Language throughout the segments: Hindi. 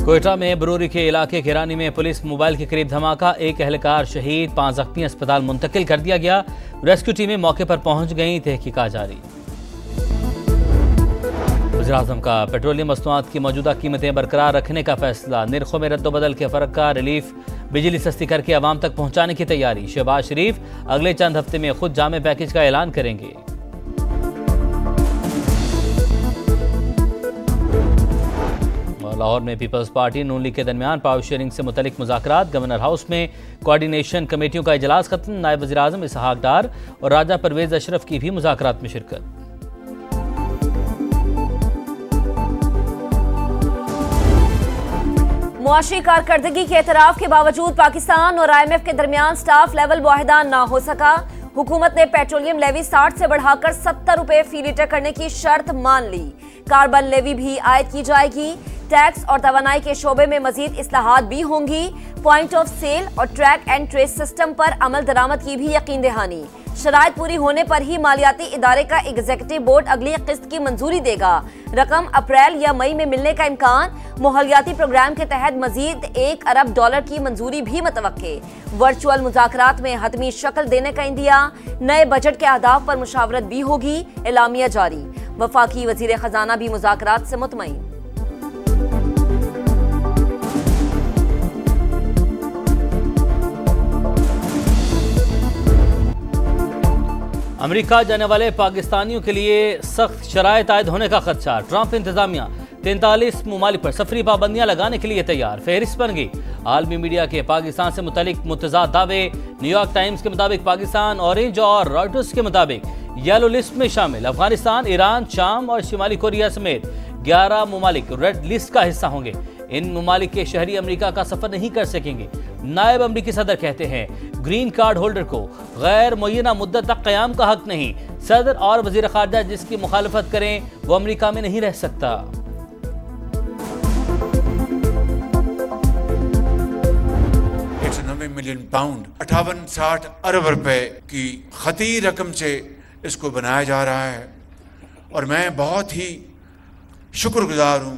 कोयटा में बरूरी के इलाके किरानी में पुलिस मोबाइल के करीब धमाका, एक एहलकार शहीद, 5 जख्मी अस्पताल मुंतकिल कर दिया गया। रेस्क्यू टीमें मौके पर पहुंच गई, तहकीकात जारी। वज़ीर-ए-आज़म का पेट्रोलियम मसनूआत की मौजूदा कीमतें बरकरार रखने का फैसला, निर्खों में रद्दोबदल के फर्क का रिलीफ बिजली सस्ती करके आवाम तक पहुंचाने की तैयारी। शहबाज शरीफ अगले चंद हफ्ते में खुद जामे पैकेज का ऐलान करेंगे। लाहौर में पीपल्स पार्टी नून लीग के दरमियान पावर शेयरिंग से मुतल्लिक मुज़ाकरात, गवर्नर हाउस में कोऑर्डिनेशन कमेटियों का इजलास खत्म। नायब वज़ीर-ए-आज़म इसहाक डार और राजा परवेज अशरफ की भी मुज़ाकरात में शिरकत। मुआशी कारकर्दगी के एतराफ़ के बावजूद पाकिस्तान और IMF के दरमियान स्टाफ लेवल मुआहिदा ना हो सका। हुकूमत ने पेट्रोलियम लेवी 60 से बढ़ाकर 70 रुपए फी लीटर करने की शर्त मान ली। कार्बन लेवी भी आयद की जाएगी। टैक्स और तवानाई के शोबे में मजीद इस्लाहात भी होंगी। पॉइंट ऑफ सेल और ट्रैक एंड ट्रेस सिस्टम पर अमल दरामद की भी यकीन दहानी। शराइत पूरी होने पर ही मालियाती इदारे का एग्जीक्यूटिव बोर्ड अगली किस्त की मंजूरी देगा। रकम अप्रैल या मई में मिलने का इम्कान। मोहलियाती प्रोग्राम के तहत मजीद $1 अरब की मंजूरी भी मुतवक्के। वर्चुअल मुज़ाकरात में हतमी शक्ल देने का इंदिया। नए बजट के अहदाफ पर मुशावरत भी होगी, एलामिया जारी। वफाकी वजीर खजाना भी मुज़ाकरात से मुतमईन। अमेरिका जाने वाले पाकिस्तानियों के लिए सख्त शराइत आयद होने का खदशा। ट्रंप इंतजामिया 43 ममालिक पर सफरी पाबंदियां लगाने के लिए तैयार। फहरिस्त बन गई। आलमी मीडिया के पाकिस्तान से मुतल्लिक मुतज़ाद दावे। न्यूयॉर्क टाइम्स के मुताबिक पाकिस्तान ऑरेंज और रॉयटर्स के मुताबिक येलो लिस्ट में शामिल। अफगानिस्तान, ईरान, शाम और शिमाली कोरिया समेत 11 ममालिक रेड लिस्ट का हिस्सा होंगे। इन ममालिक के शहरी अमेरिका का सफर नहीं कर सकेंगे। नायब अमरीकी सदर कहते हैं ग्रीन कार्ड होल्डर को गैर मुय्यना मुद्दत तक क़याम का हक नहीं। सदर और वजीर खारजा जिसकी मुखालफत करें वो अमेरिका में नहीं रह सकता। 190 मिलियन पाउंड 58-60 अरब रुपए की खती रकम से इसको बनाया जा रहा है और मैं बहुत ही शुक्रगुजार हूँ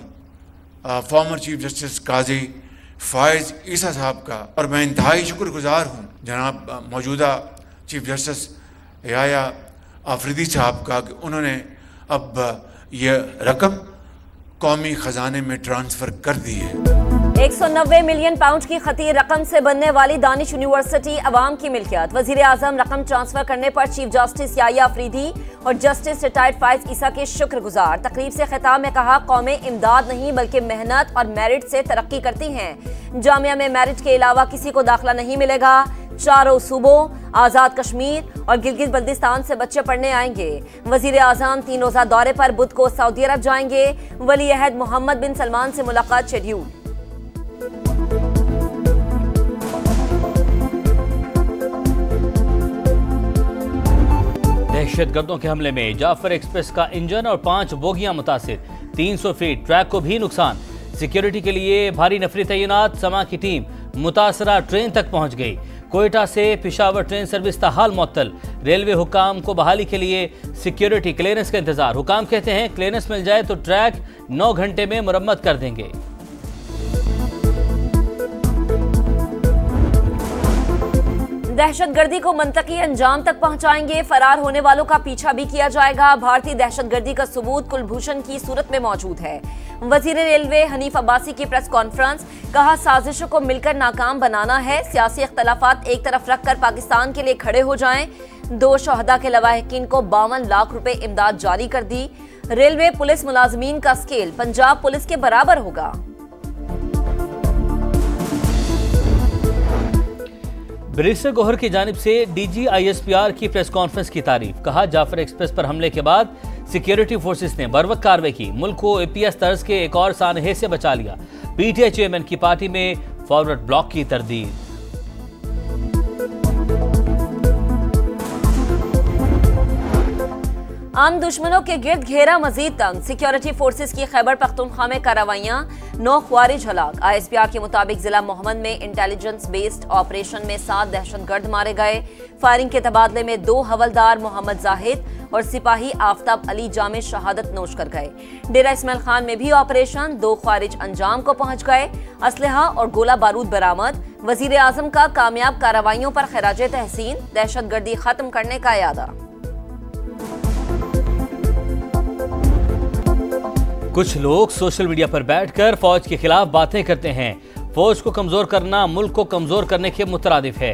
फॉर्मर चीफ जस्टिस काजी फायज ईसा साहब का, और मैं इंतहाई शुक्रगुजार हूँ जनाब मौजूदा चीफ जस्टिस याया आफरीदी साहब का कि उन्होंने अब ये रकम कौमी खजाने में ट्रांसफ़र कर दी है। 190 मिलियन पाउंड की खती रकम से बनने वाली दानिश यूनिवर्सिटी अवाम की मिल्कियत। वज़ीर-ए-आज़म रकम ट्रांसफर करने पर चीफ जस्टिस याया अफरीदी और जस्टिस रिटायर्ड फायज ईसा के शुक्रगुजार। तकरीब से खिताब में कहा, कौमें इमदाद नहीं बल्कि मेहनत और मेरिट से तरक्की करती हैं। जामिया में मेरिट के अलावा किसी को दाखिला नहीं मिलेगा। चारों सूबों आज़ाद कश्मीर और गिलगित बल्तिस्तान से बच्चे पढ़ने आएंगे। वज़ीर-ए-आज़म 3 रोज़ा दौरे पर बुध को सऊदी अरब जाएंगे। वली अहद मोहम्मद बिन सलमान से मुलाकात शेड्यूल। दहशतगर्दों के हमले में जाफर एक्सप्रेस का इंजन और 5 बोगियां मुतासिर। 300 फीट ट्रैक को भी नुकसान। सिक्योरिटी के लिए भारी नफरी तैनात। समा की टीम मुतासरा ट्रेन तक पहुंच गई। कोयटा से पिशावर ट्रेन सर्विस ताहाल मुअत्तल। रेलवे हुकाम को बहाली के लिए सिक्योरिटी क्लियरेंस का इंतजार। हुकाम कहते हैं क्लियरेंस मिल जाए तो ट्रैक 9 घंटे में मुरम्मत कर देंगे। दहशतगर्दी को मंतकी अंजाम तक पहुंचाएंगे। फरार होने वालों का पीछा भी किया जाएगा। भारतीय दहशतगर्दी का सबूत कुलभूषण की सूरत में मौजूद है। वजीर रेलवे हनीफ अब्बासी की प्रेस कॉन्फ्रेंस। कहा, साजिशों को मिलकर नाकाम बनाना है। सियासी इख्तलाफात एक तरफ रखकर पाकिस्तान के लिए खड़े हो जाएं। 2 शहदा के लवाहिकीन को 52 लाख रुपए इमदाद जारी कर दी। रेलवे पुलिस मुलाजमीन का स्केल पंजाब पुलिस के बराबर होगा। बैरिस्टर गौहर की जानिब से DG ISPR की प्रेस कॉन्फ्रेंस की तारीफ। कहा, जाफर एक्सप्रेस पर हमले के बाद सिक्योरिटी फोर्सेस ने बरवक्त कार्रवाई की। मुल्क को APS तर्ज के एक और सानहे से बचा लिया। PTI चेयरमैन की पार्टी में फॉरवर्ड ब्लॉक की तरदीद। आम दुश्मनों के गिर्द घेरा मजीद तंग, सिक्योरिटी फोर्सेस की खैबर पख्तूनख्वा में कार्रवाइयां, 9 ख्वारिज हलाक। ISPR के मुताबिक जिला मोहम्मद में इंटेलिजेंस बेस्ड ऑपरेशन में 7 दहशतगर्द मारे गए। फायरिंग के तबादले में 2 हवलदार मोहम्मद जाहिद और सिपाही आफ्ताब अली जामे शहादत नोश कर गए। डेरा इस्माइल खान में भी ऑपरेशन, 2 ख्वारिज अंजाम को पहुंच गए। असलहा और गोला बारूद बरामद। वजीर आजम का कामयाब कार्रवाइयों पर खराजे तहसीन, दहशतगर्दी खत्म करने का इरादा। कुछ लोग सोशल मीडिया पर बैठकर फौज के खिलाफ बातें करते हैं। फौज को कमजोर करना मुल्क को कमजोर करने के मुतरादिफ है।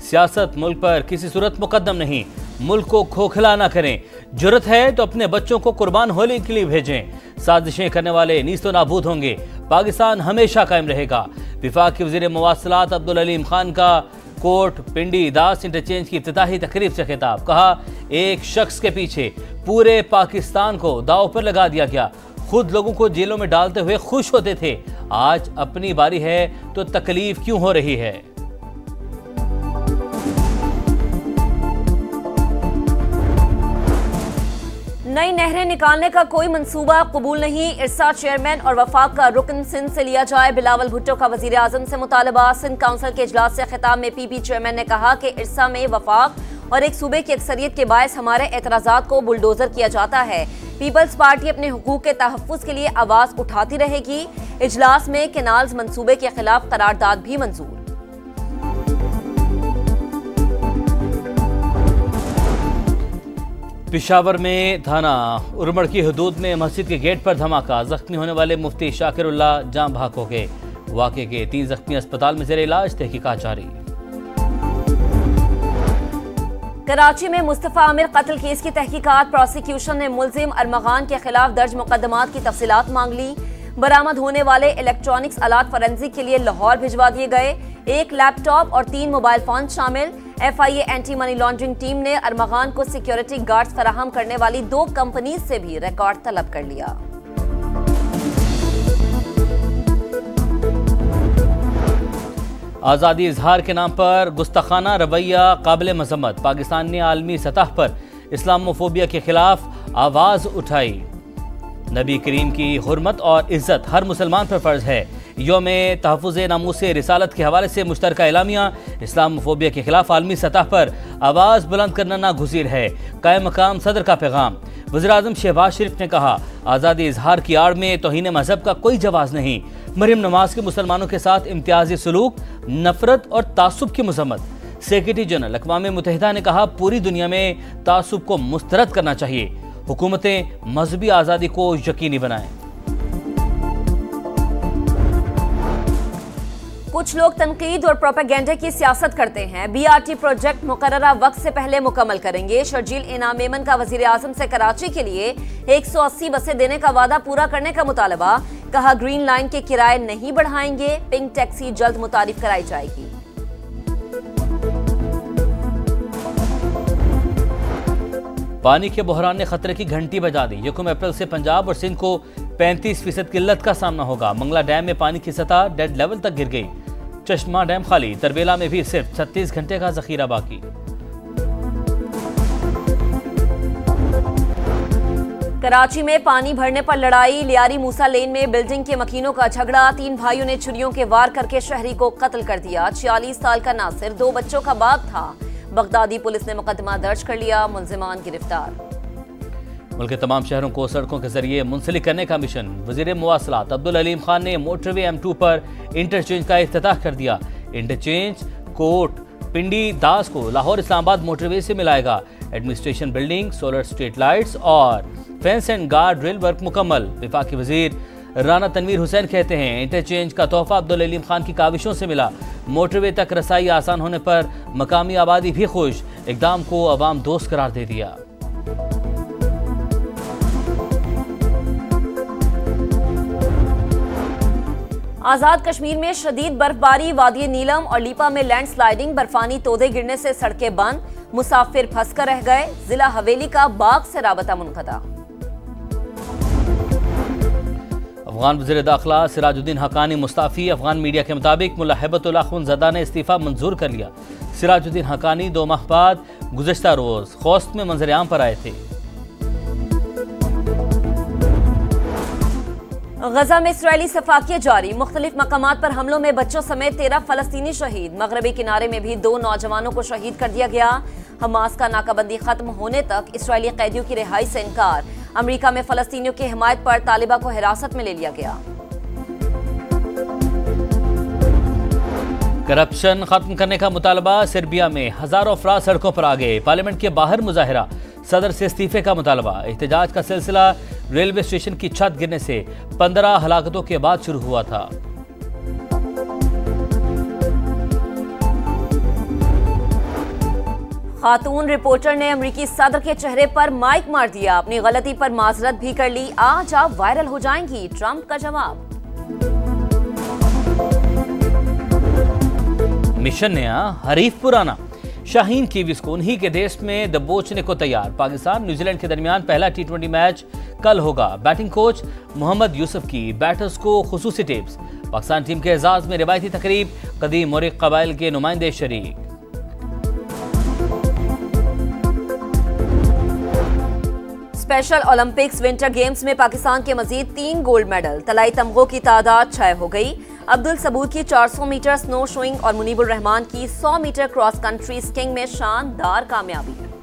सियासत मुल्क पर किसी सूरत मुकद्दम नहीं। मुल्क को खोखला ना करें। जरूरत है तो अपने बच्चों को कुर्बान होने के लिए भेजें। साजिशें करने वाले नीस्तो नाबूद होंगे। पाकिस्तान हमेशा कायम रहेगा। विफाक के वजीर मवासलात अब्दुल अलीम खान का कोट पिंडी दास इंटरचेंज की इफ्तिताही तकरीब से खिताब। कहा, एक शख्स के पीछे पूरे पाकिस्तान को दांव पर लगा दिया गया। खुद लोगों को जेलों में डालते हुए खुश होते थे। आज अपनी बारी है तो तकलीफ क्यों हो रही है? नई नहरें निकालने का कोई मंसूबा कबूल नहीं। इरसा चेयरमैन और वफाक का रुकन सिंध से लिया जाए। बिलावल भुट्टो का वजीर आजम से मुतालबा। सिंध काउंसिल के इजलास से खिताब में PP चेयरमैन ने कहा कि इरसा में वफाक और एक सूबे की अक्सरियत के बायस हमारे एतराजात को बुलडोजर किया जाता है। पीपल्स पार्टी अपने हुकूक के तहफ्फुज के लिए आवाज उठाती रहेगी। इजलास में केनाल्स मंसूबे के खिलाफ करारदाद भी मंजूर। पिशावर में थाना उरमड़ की हदूद में मस्जिद के गेट पर धमाका। जख्मी होने वाले मुफ्ती शाकिरुल्लाह जान भाग हो गए। वाक़े के 3 जख्मी अस्पताल में ज़ेर इलाज, तहकीकात जारी। कराची में मुस्तफ़ा आमिर कत्ल केस की तहकीकात। प्रोसिक्यूशन ने मुल्जिम अरमगान के खिलाफ दर्ज मुकदमात की तफसीलात मांग ली। बरामद होने वाले इलेक्ट्रॉनिक्स आलात फॉरेंसिक के लिए लाहौर भिजवा दिए गए। 1 लैपटॉप और 3 मोबाइल फोन शामिल। FIA anti money laundering team ने अरमगान को सिक्योरिटी गार्ड्स फराहम करने वाली 2 कंपनीज से भी रिकॉर्ड तलब कर लिया। आज़ादी इजहार के नाम पर गुस्ताखाना रवैया काबिल मजम्मत। पाकिस्तान ने आलमी सतह पर इस्लामोफोबिया के खिलाफ आवाज उठाई। नबी करीम की हुर्मत और इज्जत हर मुसलमान पर फर्ज है। यौम तहफ़्फ़ुज़ नामूस रिसालत के हवाले से मुश्तरका एलामिया। इस्लामोफोबिया के खिलाफ आलमी सतह पर आवाज़ बुलंद करना नागुज़ीर है। कायम मकाम सदर का पैगाम। वज़ीर आज़म शहबाज शरीफ ने कहा, आज़ादी इजहार की आड़ में तौहीन मजहब का कोई जवाज़ नहीं। मरियम नवाज के मुसलमानों के साथ इम्तियाजी सलूक, नफरत और तासुब की मजम्मत। सेक्रेटरी जनरल अक़वाम मुत्तहिदा ने कहा, पूरी दुनिया में तासुब को मुस्तरद करना चाहिए। हुकूमतें मजहबी आज़ादी को यकीनी बनाएं। कुछ लोग तनकीद और प्रोपेगेंडा की सियासत करते हैं। BRT प्रोजेक्ट मुकर्ररा वक्त से पहले मुकम्मल करेंगे। शर्जील इनाम मेमन का वजीर आजम से कराची के लिए 180 बसें देने का वादा पूरा करने का मुतालबा। कहा, ग्रीन लाइन के किराए नहीं बढ़ाएंगे। पिंक टैक्सी जल्द मुतारिफ कराई जाएगी। पानी के बहरान ने खतरे की घंटी बजा दी। 1 अप्रैल से पंजाब और सिंध को 35% किल्लत का सामना होगा। मंगला डैम में पानी की सतह डेड लेवल तक गिर गई। चश्मा डैम खाली। तरबेला में भी सिर्फ 36 घंटे का जखीरा बाकी। कराची में पानी भरने पर लड़ाई। लियारी मूसा लेन में बिल्डिंग के मकीनों का झगड़ा। 3 भाइयों ने छुरियों के वार करके शहरी को कत्ल कर दिया। 46 साल का नासिर 2 बच्चों का बाप था। बगदादी पुलिस ने मुकदमा दर्ज कर लिया। मुलजिमान गिरफ्तार। मुल्क के तमाम शहरों को सड़कों के जरिए मुंसलिक करने का मिशन। वजीर मवासलात अब्दुल अलीम खान ने मोटरवे M2 पर इंटरचेंज का इफ्तिताह कर दिया। इंटरचेंज कोट पिंडी दास को लाहौर इस्लामाबाद मोटरवे से मिलाएगा। Administration building, solar street lights और fence and guard rail work मुकम्मल। विफाकी वजीर राना तनवीर हुसैन कहते हैं, इंटरचेंज का तोहफा अब्दुल अलीम खान की काविशों से मिला। मोटरवे तक रसाई आसान होने पर मकामी आबादी भी खुश। इकदाम को अवाम दोस्त करार दे दिया। आजाद कश्मीर में शदीद बर्फबारी। वादी नीलम और लीपा में लैंडस्लाइडिंग। बर्फानी तोदे गिरने से सड़कें बंद। मुसाफिर फंसकर रह गए। जिला हवेली का बाग से राबता मुनक़ता। अफगान वज़ीर दाखिला सिराजुद्दीन हक्कानी मुस्ताफ़ी। अफगान मीडिया के मुताबिक मुल्ला हिबतुल्लाह अख़ुंज़दा ने इस्तीफ़ा मंजूर कर लिया। सिराजुद्दीन हक्कानी 2 माह बाद गुज़श्ता रोज़ खौस्त में मंजर आम पर आए थे। गजा में इसराइली सफाकियां जारी, मुख्तलिफ मकामात पर हमलों में बच्चों समेत 13 फलस्तीनी शहीद। मगरबी किनारे में भी 2 नौजवानों को शहीद कर दिया गया। हमास का नाकाबंदी खत्म होने तक इसराइली कैदियों की रिहाई से इनकार। अमेरिका में फलस्तीनियों की हिमायत पर तालिबा को हिरासत में ले लिया गया। करप्शन खत्म करने का मुतालबा, सर्बिया में हजारों अफराद सड़कों पर आ गए। पार्लियामेंट के बाहर मुजाहिरा, सदर से इस्तीफे का मुतालबा। एहतजाज का सिलसिला रेलवे स्टेशन की छत गिरने से 15 हलाकतों के बाद शुरू हुआ था। खातून रिपोर्टर ने अमेरिकी सदर के चेहरे पर माइक मार दिया, अपनी गलती पर माजरत भी कर ली। आज आप वायरल हो जाएंगी, ट्रंप का जवाब। मिशन नया, हरीफ पुराना। शाहीन कीवीज को उन्हीं के देश में दबोचने को तैयार। पाकिस्तान न्यूजीलैंड के दरमियान पहला T20 मैच कल होगा। बैटिंग कोच मोहम्मद यूसुफ की बैटर्स को खुसूसी टिप्स। पाकिस्तान टीम के एजाज में रिवायती तकरीब, कदीम मोरिक कबाइल के नुमाइंदे शरीक। स्पेशल ओलंपिक्स विंटर गेम्स में पाकिस्तान के मजीद 3 गोल्ड मेडल। तलाई तमगों की तादाद 6 हो गई। अब्दुल सबूर की 400 मीटर स्नो शोइंग और मुनीबुर रहमान की 100 मीटर क्रॉस कंट्री स्कीइंग में शानदार कामयाबी है।